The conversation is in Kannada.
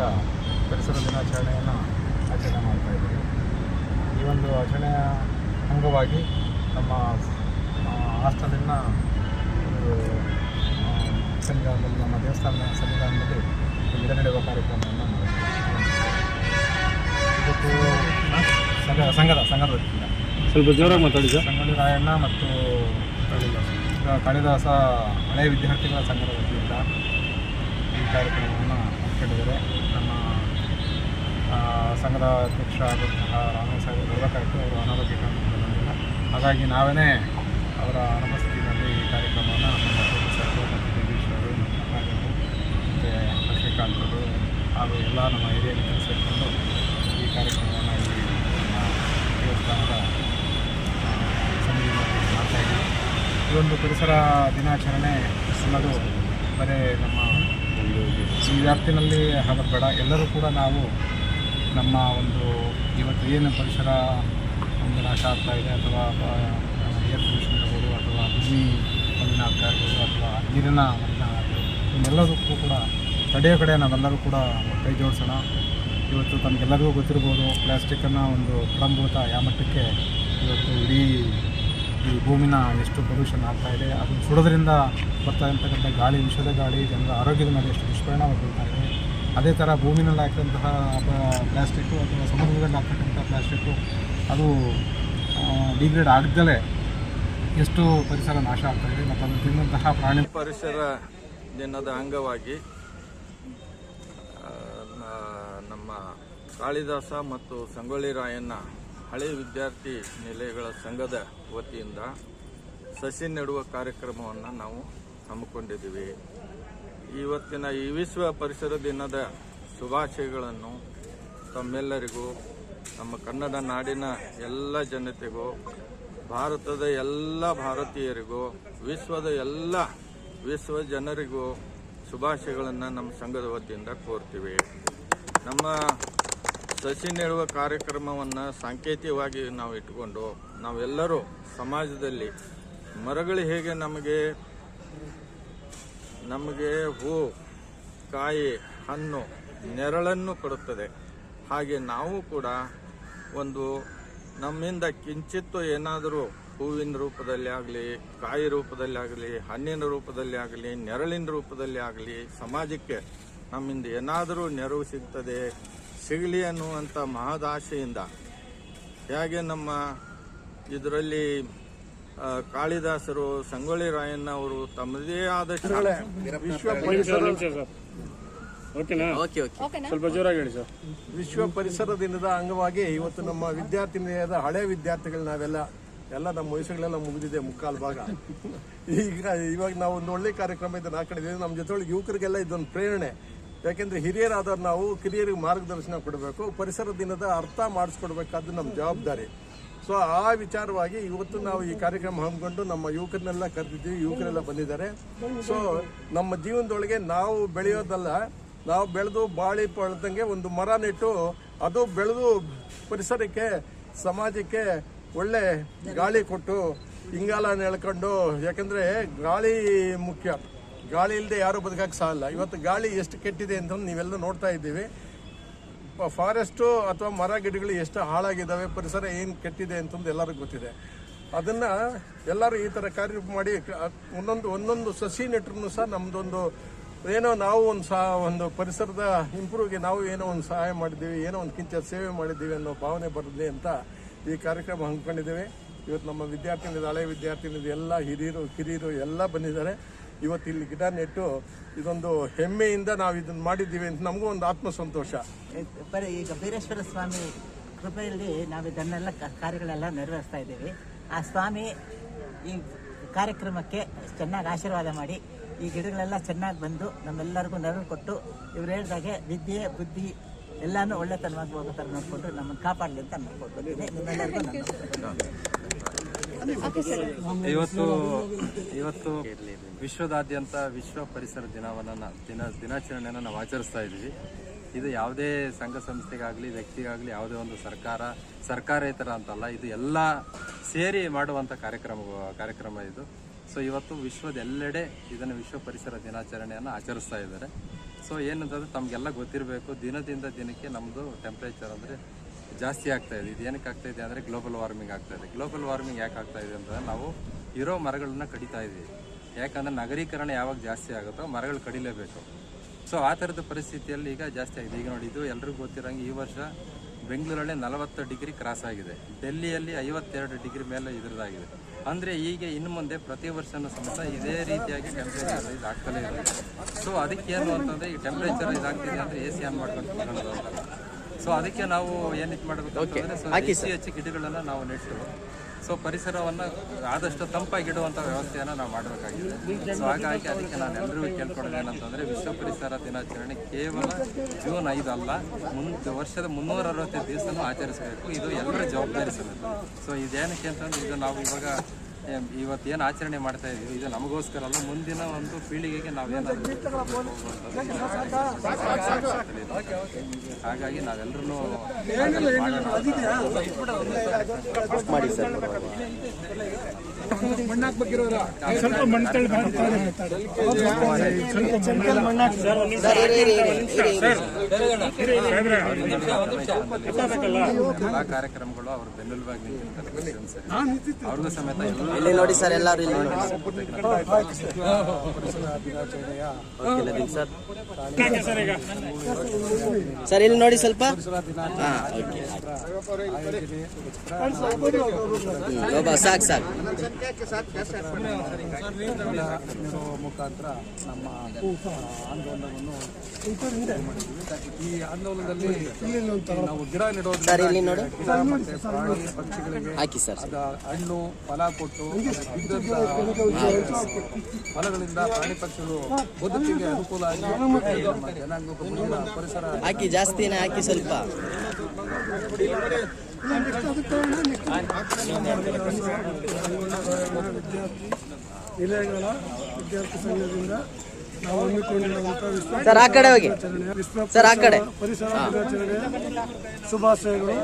ವತಿಯಿಂದ ಪರಿಸರ ದಿನಾಚರಣೆಯನ್ನು ಆಚರಣೆ ಮಾಡ್ತಾಯಿದ್ದೀವಿ. ಈ ಒಂದು ಆಚರಣೆಯ ಅಂಗವಾಗಿ ನಮ್ಮ ಹಾಸ್ಟೆಲಿನ ಒಂದು ಸನ್ನಿಧಾನದಲ್ಲಿ, ನಮ್ಮ ದೇವಸ್ಥಾನದ ಸನ್ನಿಧಾನದಲ್ಲಿ ಗಿಡ ನೆಡುವ ಕಾರ್ಯಕ್ರಮವನ್ನು ಇವತ್ತು ಸಂಘದ ವತಿಯಿಂದ ಸ್ವಲ್ಪ ಜೋರಾಗಿ ಮಾತಾಡಿ ಸರ್. ಸಂಗೊಳ್ಳಿ ರಾಯಣ್ಣ ಮತ್ತು ಕಾಳಿದಾಸ ಹಳೆಯ ವಿದ್ಯಾರ್ಥಿಗಳ ಸಂಘದ ವತಿಯಿಂದ ಈ ಕಾರ್ಯಕ್ರಮವನ್ನು ಹಮ್ಮಿಕೊಂಡಿದ್ದಾರೆ. ನಮ್ಮ ಸಂಘದ ಅಧ್ಯಕ್ಷ ಆದಂತಹ ರಾಮೇಶ್ ಬರಬೇಕಾಯಿತು, ಅವರು ಅನಾರೋಗ್ಯ ಕಾರಣದಿಂದ ಬಂದಿಲ್ಲ. ಹಾಗಾಗಿ ನಾವೇ ಅವರ ಅನುಪಸ್ಥಿತಿಯಲ್ಲಿ ಈ ಕಾರ್ಯಕ್ರಮವನ್ನು ನಮ್ಮ ಪ್ರೊಫೆಸರು ಮತ್ತು ಜಗದೀಶ್ ಅವರು, ನಮ್ಮ ರಾಜರು ಮತ್ತು ಲಕ್ಷ್ಮೀಕಾಂತರು ಹಾಗೂ ಎಲ್ಲ ನಮ್ಮ ಹಿರಿಯರಿಗೆ ಸೇರಿಕೊಂಡು ಈ ಕಾರ್ಯಕ್ರಮವನ್ನು ಇಲ್ಲಿ ನಮ್ಮ ದೇವಸ್ಥಾನದ ಸನ್ನಿಧಿಯಲ್ಲಿ ಮಾಡ್ತಾಯಿದ್ದೀವಿ. ಈ ಒಂದು ಪರಿಸರ ದಿನಾಚರಣೆ ಅನ್ನೋದು ಬರೀ ನಮ್ಮ ವ್ಯಾಪ್ತಿನಲ್ಲಿ ಆಗಬೇಡ, ಎಲ್ಲರೂ ಕೂಡ ನಾವು ನಮ್ಮ ಒಂದು ಇವತ್ತು ಏನು ಪರಿಸರ ಒಂದು ನಾಶ ಆಗ್ತಾ ಇದೆ, ಅಥವಾ ಏರ್ ಪೊಲ್ಯೂಷನ್ ಇರ್ಬೋದು, ಅಥವಾ ಭೂಮಿ ಮಲಿನ ಆಗ್ತಾ ಇರ್ಬೋದು, ಅಥವಾ ನೀರಿನ ಮಲಿನ ಆಗ್ಬೋದು, ಇನ್ನೆಲ್ಲದಕ್ಕೂ ಕೂಡ ತಡೆಯೋ ಕಡೆ ನಾವೆಲ್ಲರೂ ಕೂಡ ಕೈ ಜೋಡಿಸೋಣ. ಇವತ್ತು ತಮಗೆಲ್ಲರಿಗೂ ಗೊತ್ತಿರ್ಬೋದು, ಪ್ಲಾಸ್ಟಿಕ್ಕನ್ನು ಒಂದು ವಿಳಂಬೂತ ಯಾವ ಮಟ್ಟಕ್ಕೆ ಇವತ್ತು ಇಡೀ ಈ ಭೂಮಿನ ಎಷ್ಟು ಪೊಲ್ಯೂಷನ್ ಆಗ್ತಾಯಿದೆ. ಅದನ್ನು ಸುಡೋದ್ರಿಂದ ಬರ್ತಾ ಇರ್ತಕ್ಕಂಥ ಗಾಳಿ, ವಿಷದ ಗಾಳಿ ಜನರ ಆರೋಗ್ಯದ ಮೇಲೆ ಎಷ್ಟು ದುಷ್ಪರಿಣಾಮ ಬೀಳ್ತಾ ಇದೆ. ಅದೇ ಥರ ಭೂಮಿನಲ್ಲಿ ಹಾಕಿದಂತಹ ಪ್ಲಾಸ್ಟಿಕ್ಕು ಅಥವಾ ಸಮುದ್ರದಲ್ಲಿ ಹಾಕ್ತಕ್ಕಂಥ ಪ್ಲಾಸ್ಟಿಕ್ಕು ಅದು ಡಿಗ್ರೇಡ್ ಆಗದಲೇ ಎಷ್ಟು ಪರಿಸರ ನಾಶ ಆಗ್ತಾಯಿದೆ. ಮತ್ತು ಅದನ್ನು ತಿನ್ನಂತಹ ಪ್ರಾಣಿ ಪರಿಸರ ದಿನದ ಅಂಗವಾಗಿ ನಮ್ಮ ಕಾಳಿದಾಸ ಮತ್ತು ಸಂಗೊಳ್ಳಿ ರಾಯಣ್ಣ ಹಳೆಯ ವಿದ್ಯಾರ್ಥಿ ನಿಲಯಗಳ ಸಂಘದ ವತಿಯಿಂದ ಸಸಿ ನೆಡುವ ಕಾರ್ಯಕ್ರಮವನ್ನು ನಾವು ಹಮ್ಮಿಕೊಂಡಿದ್ದೀವಿ. ಇವತ್ತಿನ ಈ ವಿಶ್ವ ಪರಿಸರ ದಿನದ ಶುಭಾಶಯಗಳನ್ನು ತಮ್ಮೆಲ್ಲರಿಗೂ, ನಮ್ಮ ಕನ್ನಡ ನಾಡಿನ ಎಲ್ಲ ಜನತೆಗೂ, ಭಾರತದ ಎಲ್ಲ ಭಾರತೀಯರಿಗೂ, ವಿಶ್ವ ಜನರಿಗೂ ಶುಭಾಶಯಗಳನ್ನು ನಮ್ಮ ಸಂಘದ ವತಿಯಿಂದ ಕೋರ್ತೀವಿ. ನಮ್ಮ ಸಸಿ ನೆಡುವ ಕಾರ್ಯಕ್ರಮವನ್ನು ಸಾಂಕೇತಿಕವಾಗಿ ನಾವು ಇಟ್ಟುಕೊಂಡು ನಾವೆಲ್ಲರೂ ಸಮಾಜದಲ್ಲಿ ಮರಗಳು ಹೇಗೆ ನಮಗೆ ಹೂ, ಕಾಯಿ, ಹಣ್ಣು, ನೆರಳನ್ನು ಕೊಡುತ್ತದೆ, ಹಾಗೆ ನಾವು ಕೂಡ ಒಂದು ನಮ್ಮಿಂದ ಕಿಂಚಿತ್ತು ಏನಾದರೂ ಹೂವಿನ ರೂಪದಲ್ಲಿ ಆಗಲಿ, ಕಾಯಿ ರೂಪದಲ್ಲಿ ಆಗಲಿ, ಹಣ್ಣಿನ ರೂಪದಲ್ಲಿ ಆಗಲಿ, ನೆರಳಿನ ರೂಪದಲ್ಲಿ ಆಗಲಿ ಸಮಾಜಕ್ಕೆ ನಮ್ಮಿಂದ ಏನಾದರೂ ನೆರವು ಸಿಗಲಿ ಅನ್ನುವಂಥ ಮಹದಾಶೆಯಿಂದ ಹೇಗೆ ನಮ್ಮ ಇದರಲ್ಲಿ ಕಾಳಿದಾಸರು, ಸಂಗೊಳ್ಳಿ ರಾಯಣ್ಣ ಅವರು ತಮ್ಮದೇ ಆದ ಸ್ವಲ್ಪ ಜೋರಾಗಿ ಹೇಳಿ ಸರ್. ವಿಶ್ವ ಪರಿಸರ ದಿನದ ಅಂಗವಾಗಿ ಇವತ್ತು ನಮ್ಮ ವಿದ್ಯಾರ್ಥಿ ನಿಲಯದ ಹಳೆ ವಿದ್ಯಾರ್ಥಿಗಳು ನಾವೆಲ್ಲ ನಮ್ಮ ವಯಸ್ಸುಗಳೆಲ್ಲ ಮುಗಿದಿದೆ, ಮುಕ್ಕಾಲು ಭಾಗ. ಇವಾಗ ನಾವು ಒಂದು ಒಳ್ಳೆ ಕಾರ್ಯಕ್ರಮ ಇದನ್ನು ಹಾಕೊಂಡಿದ್ದೀವಿ. ನಮ್ಮ ಜೊತೆ ಯುವಕರಿಗೆಲ್ಲ ಇದೊಂದು ಪ್ರೇರಣೆ. ಯಾಕೆಂದ್ರೆ ಹಿರಿಯರಾದವ್ರು ನಾವು ಕಿರಿಯರಿಗೆ ಮಾರ್ಗದರ್ಶನ ಕೊಡಬೇಕು, ಪರಿಸರ ದಿನದ ಅರ್ಥ ಮಾಡಿಸ್ಕೊಡ್ಬೇಕಾದ್ದು ನಮ್ಮ ಜವಾಬ್ದಾರಿ. ಸೊ ಆ ವಿಚಾರವಾಗಿ ಇವತ್ತು ನಾವು ಈ ಕಾರ್ಯಕ್ರಮ ಹಮ್ಮಿಕೊಂಡು ನಮ್ಮ ಯುವಕರನ್ನೆಲ್ಲ ಕರೆದಿದ್ದೀವಿ, ಯುವಕರೆಲ್ಲ ಬಂದಿದ್ದಾರೆ. ಸೊ ನಮ್ಮ ಜೀವನದೊಳಗೆ ನಾವು ಬೆಳೆಯೋದಲ್ಲ, ನಾವು ಬೆಳೆದು ಬಾಳಿ ಪಡೆದಂಗೆ ಒಂದು ಮರ ನೆಟ್ಟು ಅದು ಬೆಳೆದು ಪರಿಸರಕ್ಕೆ, ಸಮಾಜಕ್ಕೆ ಒಳ್ಳೆ ಗಾಳಿ ಕೊಟ್ಟು ಇಂಗಾಲ ನೆಳ್ಕೊಂಡು, ಯಾಕಂದ್ರೆ ಗಾಳಿ ಮುಖ್ಯ, ಗಾಳಿ ಇಲ್ಲದೆ ಯಾರು ಬದುಕಕ್ಕೆ ಸಾಲಲ್ಲ. ಇವತ್ತು ಗಾಳಿ ಎಷ್ಟು ಕೆಟ್ಟಿದೆ ಅಂತ ನೀವೆಲ್ಲ ನೋಡ್ತಾ ಇದ್ದೀವಿ. ಫಾರೆಸ್ಟು ಅಥವಾ ಮರ ಗಿಡಗಳು ಎಷ್ಟು ಹಾಳಾಗಿದ್ದಾವೆ, ಪರಿಸರ ಏನು ಕೆಟ್ಟಿದೆ ಅಂತಂದು ಎಲ್ಲರಿಗೂ ಗೊತ್ತಿದೆ. ಅದನ್ನು ಎಲ್ಲರೂ ಈ ಥರ ಕಾರ್ಯ ಮಾಡಿ ಒಂದೊಂದು ಸಸಿ ನೆಟ್ಟರು ಸಹ ನಮ್ಮದೊಂದು ಏನೋ ನಾವು ಒಂದು ಪರಿಸರದ ಇಂಪ್ರೂವ್ಗೆ ನಾವು ಏನೋ ಒಂದು ಸಹಾಯ ಮಾಡಿದ್ದೀವಿ, ಏನೋ ಒಂದು ಕಿಂಚ ಸೇವೆ ಮಾಡಿದ್ದೀವಿ ಅನ್ನೋ ಭಾವನೆ ಬರಲಿ ಅಂತ ಈ ಕಾರ್ಯಕ್ರಮ ಹಮ್ಮಿಕೊಂಡಿದ್ದೇವೆ. ಇವತ್ತು ನಮ್ಮ ವಿದ್ಯಾರ್ಥಿನಿಂದ, ಹಳೆ ವಿದ್ಯಾರ್ಥಿನಿಂದ ಎಲ್ಲ ಹಿರಿಯರು ಕಿರಿಯರು ಎಲ್ಲ ಬಂದಿದ್ದಾರೆ. ಇವತ್ತು ಇಲ್ಲಿ ಗಿಡ ನೆಟ್ಟು ಇದೊಂದು ಹೆಮ್ಮೆಯಿಂದ ನಾವು ಇದನ್ನು ಮಾಡಿದ್ದೀವಿ ಅಂತ ನಮಗೂ ಒಂದು ಆತ್ಮಸಂತೋಷ. ಈಗ ಬೀರೇಶ್ವರ ಸ್ವಾಮಿ ಕೃಪೆಯಲ್ಲಿ ನಾವು ಇದನ್ನೆಲ್ಲ ಕಾರ್ಯಗಳೆಲ್ಲ ನೆರವೇರಿಸ್ತಾ ಇದ್ದೀವಿ. ಆ ಸ್ವಾಮಿ ಈ ಕಾರ್ಯಕ್ರಮಕ್ಕೆ ಚೆನ್ನಾಗಿ ಆಶೀರ್ವಾದ ಮಾಡಿ ಈ ಗಿಡಗಳೆಲ್ಲ ಚೆನ್ನಾಗಿ ಬಂದು ನಮ್ಮೆಲ್ಲರಿಗೂ ನೆರವು ಕೊಟ್ಟು ಇವ್ರು ಹೇಳಿದಾಗೆ ವಿದ್ಯೆ ಬುದ್ಧಿ ಎಲ್ಲಾನು ಒಳ್ಳೆತನವಾಗಿ ಹೋಗೋ ಥರ ನೋಡಿಕೊಂಡು ನಮ್ಮನ್ನು ಕಾಪಾಡಲಿ ಅಂತ ನೋಡ್ಕೊಳ್ತೀನಿ. ನಿಮ್ಮೆಲ್ಲರಿಗೂ ಇವತ್ತು ವಿಶ್ವದಾದ್ಯಂತ ವಿಶ್ವ ಪರಿಸರ ದಿನಾಚರಣೆಯನ್ನು ನಾವು ಆಚರಿಸ್ತಾ ಇದ್ದೀವಿ. ಇದು ಯಾವುದೇ ಸಂಘ ಸಂಸ್ಥೆಗಾಗಲಿ ವ್ಯಕ್ತಿಗಾಗಲಿ ಯಾವುದೇ ಒಂದು ಸರ್ಕಾರೇತರ ಅಂತಲ್ಲ, ಇದು ಎಲ್ಲ ಸೇರಿ ಮಾಡುವಂಥ ಕಾರ್ಯಕ್ರಮ ಇದು. ಸೊ ಇವತ್ತು ವಿಶ್ವದ ಎಲ್ಲೆಡೆ ಇದನ್ನು ವಿಶ್ವ ಪರಿಸರ ದಿನಾಚರಣೆಯನ್ನು ಆಚರಿಸ್ತಾ ಇದ್ದಾರೆ. ಸೊ ಏನಂತಂದರೆ ತಮಗೆಲ್ಲ ಗೊತ್ತಿರಬೇಕು, ದಿನದಿಂದ ದಿನಕ್ಕೆ ನಮ್ಮದು ಟೆಂಪ್ರೇಚರ್ ಅಂದರೆ ಜಾಸ್ತಿ ಆಗ್ತಾ ಇದೆ. ಇದು ಏನಕ್ಕೆ ಆಗ್ತಾ ಇದೆ ಅಂದರೆ ಗ್ಲೋಬಲ್ ವಾರ್ಮಿಂಗ್ ಆಗ್ತಾ ಇದೆ. ಗ್ಲೋಬಲ್ ವಾರ್ಮಿಂಗ್ ಯಾಕೆ ಆಗ್ತಾ ಇದೆ ಅಂತಂದರೆ ನಾವು ಇರೋ ಮರಗಳನ್ನ ಕಡಿತಾ ಇದ್ದೀವಿ. ಯಾಕಂದರೆ ನಗರೀಕರಣ ಯಾವಾಗ ಜಾಸ್ತಿ ಆಗುತ್ತೋ ಮರಗಳು ಕಡಿಲೇಬೇಕು. ಸೊ ಆ ಥರದ ಪರಿಸ್ಥಿತಿಯಲ್ಲಿ ಈಗ ಜಾಸ್ತಿ ಆಗಿದೆ. ಈಗ ನೋಡಿ, ಇದು ಎಲ್ರಿಗೂ ಗೊತ್ತಿರೋಂಗೆ ಈ ವರ್ಷ ಬೆಂಗಳೂರಲ್ಲಿ 40 ಡಿಗ್ರಿ ಕ್ರಾಸ್ ಆಗಿದೆ, ಡೆಲ್ಲಿಯಲ್ಲಿ 52 ಡಿಗ್ರಿ ಮೇಲೆ ಇದ್ರದ್ದಾಗಿದೆ. ಅಂದರೆ ಈಗ ಇನ್ನು ಮುಂದೆ ಪ್ರತಿ ವರ್ಷನೂ ಸಮೇತ ಇದೇ ರೀತಿಯಾಗಿ ಟೆಂಪ್ರೇಚರ್ ಇದಾಗ್ತಲೇ ಇರುತ್ತೆ. ಸೊ ಅದಕ್ಕೇನು ಅಂತಂದರೆ ಈ ಟೆಂಪ್ರೇಚರ್ ಇದಾಗ್ತಿದೆ ಅಂದರೆ AC ಆನ್ ಮಾಡ್ಕೊಂಡು ಕೂತ್ಕೊಳ್ಳೋದು ಅಂತಲ್ಲ. ಸೊ ಅದಕ್ಕೆ ನಾವು ಏನಿದು ಮಾಡಬೇಕು ಅಂತಂದರೆ ಹೆಚ್ಚು ಗಿಡಗಳನ್ನು ನಾವು ನೆಟ್ಟು ಸೊ ಪರಿಸರವನ್ನು ಆದಷ್ಟು ತಂಪಾಗಿಡುವಂಥ ವ್ಯವಸ್ಥೆಯನ್ನು ನಾವು ಮಾಡಬೇಕಾಗಿದೆ. ಸೊ ಹಾಗಾಗಿ ಅದಕ್ಕೆ ನಾನು ಎಲ್ಲರಿಗೂ ಕೇಳ್ಕೊಳ್ಳೋದು ಏನಂತಂದರೆ ವಿಶ್ವ ಪರಿಸರ ದಿನಾಚರಣೆ ಕೇವಲ ಜೂನ್ 5 ಅಲ್ಲ, ವರ್ಷದ 365 ದಿವಸನೂ ಆಚರಿಸಬೇಕು. ಇದು ಎಲ್ಲರ ಜವಾಬ್ದಾರಿ ಸಮೇತ. ಸೊ ಇದೇನಕ್ಕೆ ಅಂತಂದ್ರೆ ಇದು ನಾವು ಇವತ್ತೇನು ಆಚರಣೆ ಮಾಡ್ತಾ ಇದ್ದೀವಿ ಇದು ನಮಗೋಸ್ಕರ ಅಲ್ಲ, ಮುಂದಿನ ಒಂದು ಪೀಳಿಗೆಗೆ ನಾವೇನಾದರೂ ಹಾಗಾಗಿ ನಾವೆಲ್ಲರೂ ಮಾಡಿ ಸರ್. ಎಲ್ಲಾ ಕಾರ್ಯಕ್ರಮಗಳು ಅವರು ಬೆನ್ನೆಲುಬಾಗಿ ನಿಂತಿರ್ತಾರೆ. ಅವ್ರಿಗೂ ಸಮೇತ ಇಲ್ಲಿ ನೋಡಿ ಸರ್, ಎಲ್ಲರೂ ಇಲ್ಲಿ ನೋಡಿ ಸರ್, ಇಲ್ಲಿ ನೋಡಿ ಸ್ವಲ್ಪ. ಸಾಕು ಸಾಕು. ಮುಖಾಂತರ ನಮ್ಮ ಆಂದೋಲನವನ್ನು ಈ ಆಂದೋಲನದಲ್ಲಿ ನಾವು ಗಿಡ ನೆಡೋದು ಸರ್, ಇಲ್ಲಿ ನೋಡಿ. ಮತ್ತೆ ಪ್ರಾಣಿ ಪಕ್ಷಿಗಳಿಗೆ ಹಾಕಿ ಸರ್. ಹಣ್ಣು ಫಲ ಕೊಟ್ಟು ಇದ್ದಂತ ಫಲಗಳಿಂದ ಪ್ರಾಣಿ ಪಕ್ಷಿಗಳು ಬದುಕಿಗೆ ಅನುಕೂಲ ಆಗಿ ನಮ್ಮ ಜನಾಂಗಕ್ಕೂ ಮುಂದಿನ ಪರಿಸರ ಹಾಕಿ, ಜಾಸ್ತಿನೇ ಹಾಕಿ ಸ್ವಲ್ಪ. ನಿಲಯಗಳ ವಿದ್ಯಾರ್ಥಿ ಸಂಘದಿಂದ ನಾವು ಹಮ್ಮಿಕೊಂಡಿರುವಂತಹ ಸರ್ ಆ ಕಡೆ ಹೋಗಿ, ಸರ್ ಆ ಕಡೆ ಪರಿಸರ ದಿನಾಚರಣೆಯ ಶುಭಾಶಯಗಳು.